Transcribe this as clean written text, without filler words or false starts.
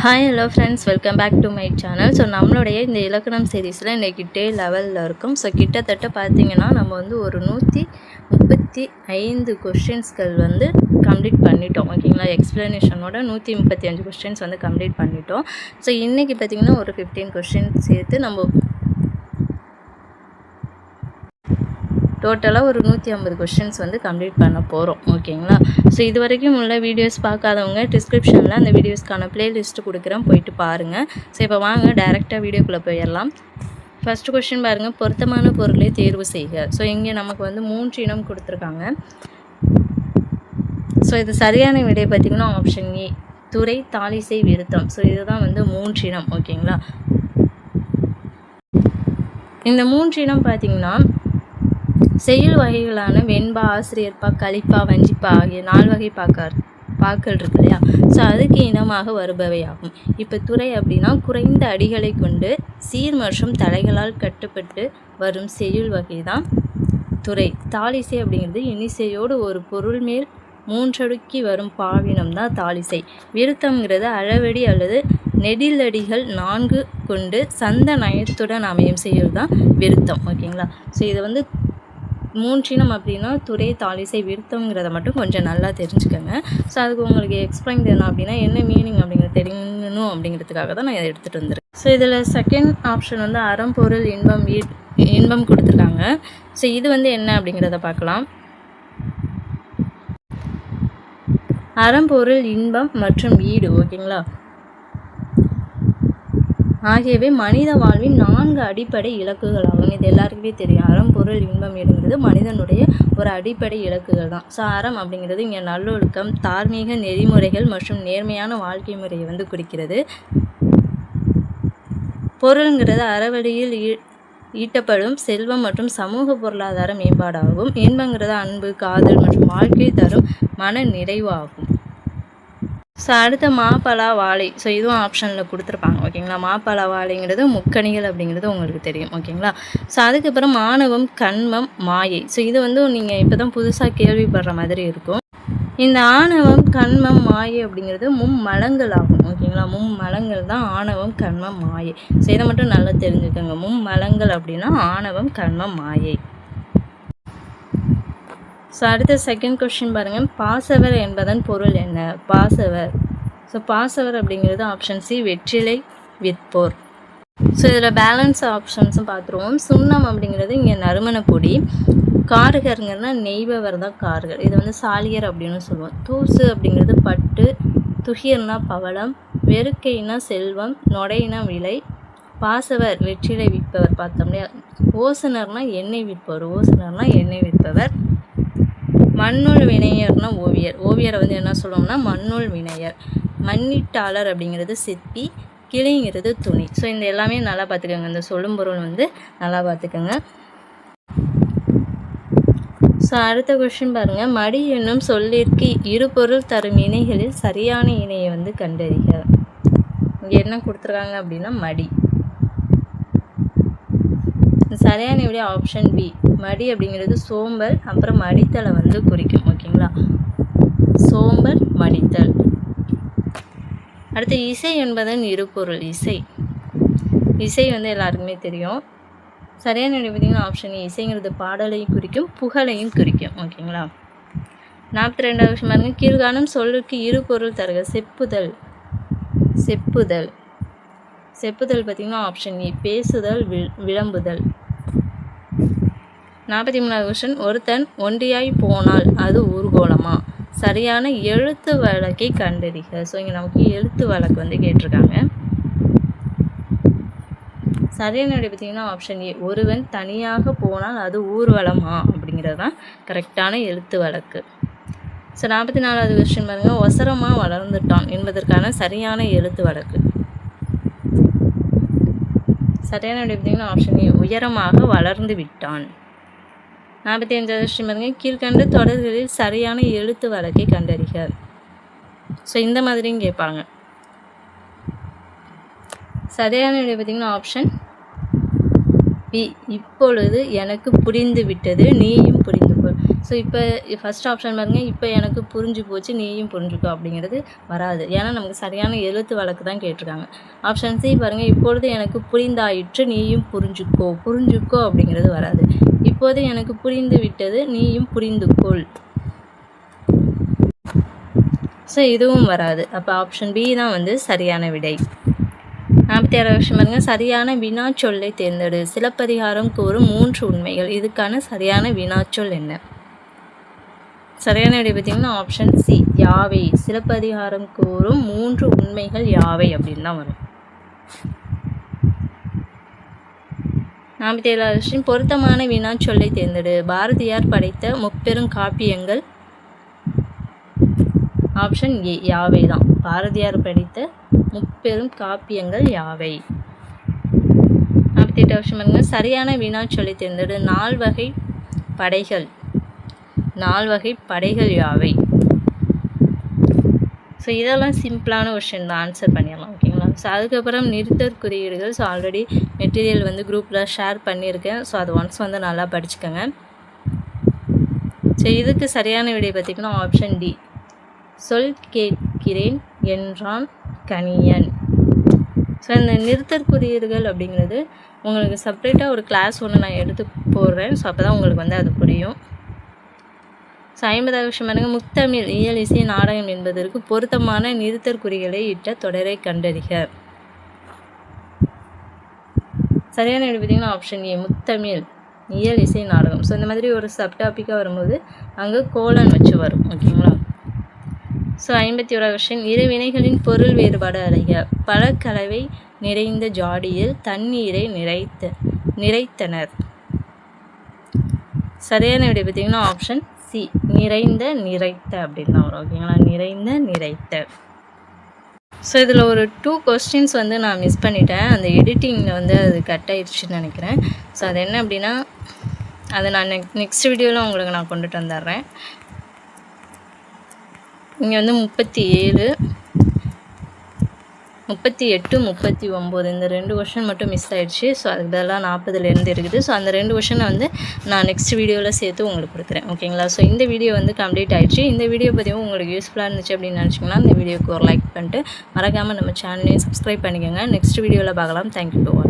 Hi hello friends, welcome back to my channel. So நம்மளுடைய இந்த இலக்கணம் சீரீஸில் இன்றைக்கி டே லெவலில் இருக்கும். ஸோ கிட்டத்தட்ட பார்த்திங்கன்னா நம்ம ஒரு 135 கொஸ்டின்ஸ்கள் கம்ப்ளீட் பண்ணிட்டோம். ஓகேங்களா, எக்ஸ்ப்ளனேஷனோட 135 கொஸ்டின்ஸ் கம்ப்ளீட் பண்ணிட்டோம். ஸோ இன்றைக்கி பார்த்திங்கன்னா ஒரு 15 கொஸ்டின்ஸ் சேர்த்து நம்ம டோட்டலாக ஒரு 150 கொஸ்டின்ஸ் கம்ப்ளீட் பண்ண போகிறோம். ஓகேங்களா, ஸோ இது வரைக்கும் உள்ள வீடியோஸ் பார்க்காதவங்க டிஸ்கிரிப்ஷனில் அந்த வீடியோஸ்க்கான ப்ளேலிஸ்ட்டு கொடுக்குறேன், போயிட்டு பாருங்கள். ஸோ இப்போ வாங்க டேரெக்டாக வீடியோக்குள்ளே போயிடலாம். ஃபஸ்ட்டு கொஸ்டின் பாருங்கள், பொருத்தமான பொருளை தேர்வு செய்க. ஸோ இங்கே நமக்கு 3 இனம் கொடுத்துருக்காங்க. ஸோ இது சரியான விடை பார்த்திங்கன்னா ஆப்ஷன் ஏ, துறை, தாளிசை, விருத்தம். ஸோ இதுதான் 3 இனம். ஓகேங்களா, இந்த 3 இனம் பார்த்திங்கன்னா செய்யுள் வகைகளான வெண்பா, ஆசிரியர்பா, கலிப்பா, வஞ்சிப்பா ஆகிய 4 வகை பாக்கள் இருக்கு இல்லையா. ஸோ அதுக்கு இனமாக வருபவை ஆகும். இப்போ துறை அப்படின்னா குறைந்த அடிகளை கொண்டு சீர் மற்றும் தலைகளால் கட்டுப்பட்டு வரும் செய்யுள் வகை தான் துறை. தாளிசை அப்படிங்கிறது இனிசையோடு ஒரு பொருள் மேல் 3 அடுக்கி வரும் பாவினம் தான் தாளிசை. விருத்தம்ங்கிறது அளவடி அல்லது நெடிலடிகள் 4 கொண்டு சந்த நயத்துடன் அமையும் செய்யுள் தான் விருத்தம். ஓகேங்களா, ஸோ இது 3 இனம் அப்படின்னா துறை, தாளிசை, விருத்தம்ங்கிறத மட்டும் கொஞ்சம் நல்லா தெரிஞ்சுக்கோங்க. ஸோ அதுக்கு உங்களுக்கு எக்ஸ்பிளைன் பண்ணணும் அப்படின்னா என்ன மீனிங் அப்படிங்கிறது தெரியணும் அப்படிங்கிறதுக்காக தான் நான் இதை எடுத்துகிட்டு வந்துடுறேன். ஸோ இதில் செகண்ட் ஆப்ஷன் அறம்பொருள், இன்பம், இன்பம் கொடுத்துருக்காங்க. ஸோ இது என்ன அப்படிங்கிறத பார்க்கலாம். அறம்பொருள், இன்பம் மற்றும் ஈடு ஓகேங்களா ஆகியவை மனித வாழ்வின் 4 அடிப்படை இலக்குகளாகும். இது எல்லாருக்குமே தெரியும். அறம், பொருள், இன்பம், ஈடுங்கிறது மனிதனுடைய ஒரு அடிப்படை இலக்குகள் தான். ஸோ அறம் அப்படிங்கிறது இங்கே நல்லொழுக்கம், தார்மீக நெறிமுறைகள் மற்றும் நேர்மையான வாழ்க்கை முறையை குறிக்கிறது. பொருள்ங்கிறது அறவழியில் ஈட்டப்படும் செல்வம் மற்றும் சமூக பொருளாதார மேம்பாடாகும். இன்பங்கிறது அன்பு, காதல் மற்றும் வாழ்க்கை தரும் மன நிறைவு ஆகும். ஸோ அடுத்த மாப்பழா, வாழை. ஸோ இதுவும் ஆப்ஷனில் கொடுத்துருப்பாங்க. ஓகேங்களா, மாப்பழா, வாழைங்கிறது முக்கணிகள் அப்படிங்கிறது உங்களுக்கு தெரியும். ஓகேங்களா, ஸோ அதுக்கப்புறம் ஆணவம், கண்மம், மாயை. ஸோ இது நீங்கள் இப்போ தான் புதுசாக கேள்விப்படுற மாதிரி இருக்கும். இந்த ஆணவம், கண்மம், மாயை அப்படிங்கிறது மும்மலங்கள் ஆகும். ஓகேங்களா, மும்மலங்கள் தான் ஆணவம், கண்மம், மாயை. ஸோ இதை மட்டும் நல்லா தெரிஞ்சுக்கோங்க. மும்மலங்கள் அப்படின்னா ஆணவம், கண்மம், மாயை. ஸோ அடுத்த செகண்ட் கொஸ்டின் பாருங்கள், பாசவர் என்பதன் பொருள் என்ன? பாசவர். ஸோ பாசவர் அப்படிங்கிறது ஆப்ஷன் சி, வெற்றிலை விற்போர். ஸோ இதில் பேலன்ஸ் ஆப்ஷன்ஸும் பார்த்துருவோம். சுண்ணம் அப்படிங்கிறது இங்கே நறுமண பொடி. கார்கருங்கன்னா நெய்பவர் தான் கார்கர். இது சாலியர் அப்படின்னு சொல்லுவோம். தூசு அப்படிங்கிறது பட்டு. துகிர்னா பவளம். வெறுக்கைனா செல்வம். நொடைனா விலை. பாசவர் வெற்றிலை விற்பவர் பார்த்தோம் இல்லையா. ஓசனர்னா எண்ணெய் விற்பவர். ஓசனர்னா எண்ணெய் விற்பவர். மண்ணுள் வினையர்னா ஓவியர். ஓவியரை என்ன சொல்லுவோம்னா மண்ணுள் வினையர். மண்ணீட்டாளர் அப்படிங்கிறது சிற்பி. கிளிங்கிறது துணி. ஸோ இந்த எல்லாமே நல்லா பார்த்துக்கோங்க. இந்த சொல்லும் பொருள் நல்லா பார்த்துக்கோங்க. ஸோ அடுத்த கொஸ்டின் பாருங்கள், மடி என்னும் சொல்லிற்கு இரு பொருள் தரும் இணைகளில் சரியான இணையை கண்டறிக. இங்கே என்ன கொடுத்துருக்காங்க அப்படின்னா மடி. சரியான விட ஆப்ஷன் பி, மடி அப்படிங்கிறது சோம்பல் அப்புறம் மடித்தலை குறிக்கும். ஓகேங்களா, சோம்பல், மடித்தல். அடுத்து இசை என்பதன் இருபொருள். இசை. இசை எல்லாருக்குமே தெரியும். சரியான விட பார்த்தீங்கன்னா ஆப்ஷன் ஏ, இசைங்கிறது பாடலையும் குறிக்கும், புகழையும் குறிக்கும். ஓகேங்களா, 42வது விஷயம் பாருங்க, கீழ்காணும் சொல்லுக்கு இரு பொருள் தருக. செப்புதல். செப்புதல். செப்புதல் பார்த்திங்கன்னா ஆப்ஷன் ஏ, பேசுதல், விளம்புதல். 43வது கொஸ்டின், ஒருத்தன் ஒன்றியாய் போனால் அது ஊர்கோலமா? சரியான எழுத்து வழக்கை கண்டறிக. ஸோ இங்கே நமக்கு எழுத்து வழக்கு கேட்டிருக்காங்க. சரியான விடை பார்த்திங்கன்னா ஆப்ஷன் ஏ, ஒருவன் தனியாக போனால் அது ஊர்வலமா அப்படிங்கிறது தான் கரெக்டான எழுத்து வழக்கு. ஸோ 44வது கொஸ்டின் பாருங்கள், ஒசரமாக வளர்ந்துட்டான் என்பதற்கான சரியான எழுத்து வழக்கு. சரியான விடை பார்த்திங்கன்னா ஆப்ஷன் ஏ, உயரமாக வளர்ந்து விட்டான். 45வது கொஸ்டின் பாருங்கள், கீழ்கண்ட தொடர்களில் சரியான எழுத்து வழக்கை கண்டறிக. ஸோ இந்த மாதிரியும் கேட்பாங்க. சரியான விடை பார்த்திங்கன்னா ஆப்ஷன் பி, இப்பொழுது எனக்கு புரிந்து விட்டது, நீயும் புரிந்து கொள். புரிந்துக்கொள். ஸோ இப்போ ஃபஸ்ட் ஆப்ஷன் பாருங்கள், இப்போ எனக்கு புரிஞ்சு போச்சு நீயும் புரிஞ்சுக்கோ அப்படிங்கிறது வராது. ஏன்னா நமக்கு சரியான எழுத்து வழக்கு தான் கேட்டிருக்காங்க. ஆப்ஷன் சி பாருங்கள், இப்பொழுது எனக்கு புரிந்தாயிற்று நீயும் புரிஞ்சுக்கோ. புரிஞ்சுக்கோ அப்படிங்கிறது வராது. இப்போது எனக்கு புரிந்து விட்டது நீயும் புரிந்துக்கொள். ஸோ இதுவும் வராது. அப்போ ஆப்ஷன் பி தான் வந்து சரியான விடை. 46வது கொஸ்டின் பாருங்கள், சரியான வினாச்சொல்லை தேர்ந்தெடு. சிலப்பதிகாரம் கூறும் 3 உண்மைகள். இதுக்கான சரியான வினாச்சொல் என்ன? சரியான விடை பார்த்தீங்கன்னா ஆப்ஷன் சி யாவை. சிலப்பதிகாரம் கூறும் 3 உண்மைகள் யாவை அப்படின்னு தான் வரும். 47வது கொஸ்டின், பொருத்தமான வினாச்சொல்லை தேர்ந்தெடு. பாரதியார் படைத்த முப்பெரும் காப்பியங்கள். ஆப்ஷன் ஏ யாவை தான். பாரதியார் படித்த முப்பெரும் காப்பியங்கள் யாவை? 48வது கொஸ்டின் பாருங்க, சரியான வினாச்சொல்லை தேர்ந்தெடு. 4 வகை படைகள். 4 வகை படைகள் யாவை? ஸோ இதெல்லாம் சிம்பிளான கொஸ்டின் தான், ஆன்சர் பண்ணிடலாம். ஓகேங்களா? ஸோ அதுக்கப்புறம் நிறுத்தற் குறியீடுகள். ஸோ ஆல்ரெடி மெட்டீரியல் வந்து குரூப்பில் ஷேர் பண்ணியிருக்கேன். ஸோ அது ஒன்ஸ் வந்து நல்லா படிச்சுக்கோங்க. ஸோ இதுக்கு சரியான விடை பார்த்திங்கன்னா ஆப்ஷன் டி, சொல் கேட்கிறேன் என்றான் கணியன். ஸோ இந்த நிறுத்தற்குறியீடுகள் அப்படிங்கிறது உங்களுக்கு செப்ரேட்டாக ஒரு கிளாஸ் ஒன்று நான் எடுத்து போடுறேன். ஸோ அப்போ தான் உங்களுக்கு வந்து அது புரியும். ஸோ 50வது விஷயம் பாருங்கள், முத்தமிழ் இயல் இசை நாடகம் என்பதற்கு பொருத்தமான நிறுத்தற்குறிகளை இட்ட தொடரை கண்டறிக. சரியான விடை பார்த்தீங்கன்னா ஆப்ஷன் ஏ முத்தமிழ் இயல் இசை நாடகம். ஸோ இந்த மாதிரி ஒரு சப் டாப்பிக்காக வரும்போது அங்கே கோலன் வச்சு வரும். ஓகேங்களா? ஸோ 51வது கொஸ்டின், இரு வினைகளின் பொருள் வேறுபாடு அறிக. பழக்கலவை நிறைந்த ஜாடியில் தண்ணீரை நிறைத்தனர். சரியான விடை பார்த்தீங்கன்னா ஆப்ஷன் சி நிறைத்த அப்படின்னு தான் வரும். ஓகேங்களா? நிறைத்த. ஸோ இதில் ஒரு 2 கொஸ்டின்ஸ் வந்து நான் மிஸ் பண்ணிட்டேன். அந்த எடிட்டிங்கில் வந்து அது கட் ஆயிடுச்சுன்னு நினைக்கிறேன். ஸோ அது என்ன அப்படின்னா அதை நான் நெக்ஸ்ட் வீடியோவில் உங்களுக்கு நான் கொண்டுட்டு வந்துடுறேன். இங்கே வந்து 37, 38, 39 இந்த 2 கொஷின் மட்டும் மிஸ் ஆகிடுச்சு. ஸோ அதெல்லாம் 40லேருந்து இருக்குது. ஸோ அந்த 2 கொஷினை வந்து நான் நெக்ஸ்ட் வீடியோவில் சேர்த்து உங்களுக்கு கொடுக்குறேன். ஓகேங்களா? ஸோ இந்த வீடியோ வந்து கம்ப்ளீட் ஆகிடுச்சு. இந்த வீடியோ பதிவும் உங்களுக்கு யூஸ்ஃபுல்லாக இருந்துச்சு அப்படின்னு நினச்சிங்கன்னா இந்த வீடியோக்கு ஒரு லைக் பண்ணிட்டு மறக்காமல் நம்ம சேனலையும் சப்ஸ்கிரைப் பண்ணிக்கோங்க. நெக்ஸ்ட் வீடியோவில் பார்க்கலாம். Thank you to all.